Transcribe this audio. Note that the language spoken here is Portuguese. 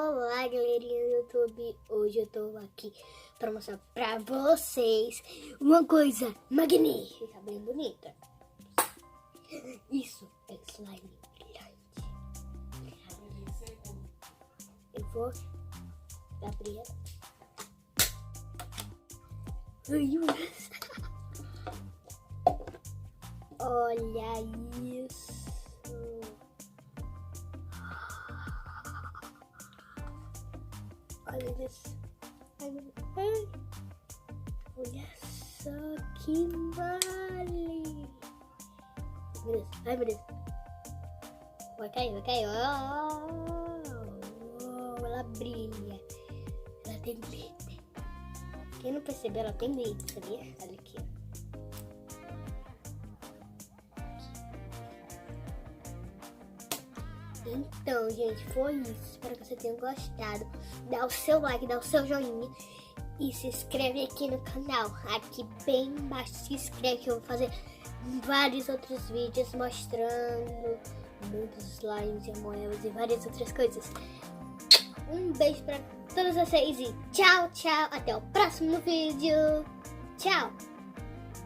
Olá, galerinha do YouTube. Hoje eu tô aqui pra mostrar pra vocês uma coisa magnífica, bem bonita. Isso é slime brilhante. Eu vou abrir. Olha isso. Olha isso. Olha só que vale. Ai, meu Deus. Vai cair, vai cair. Ela brilha. Ela tem glitter. Quem não percebeu, ela tem glitter, sabia? Olha aqui, ó. Então, gente, foi isso. Espero que você tenha gostado. Dá o seu like, dá o seu joinha e se inscreve aqui no canal. Aqui bem embaixo se inscreve que eu vou fazer vários outros vídeos mostrando muitos slimes e moedas e várias outras coisas. Um beijo pra todos vocês e tchau, tchau. Até o próximo vídeo. Tchau.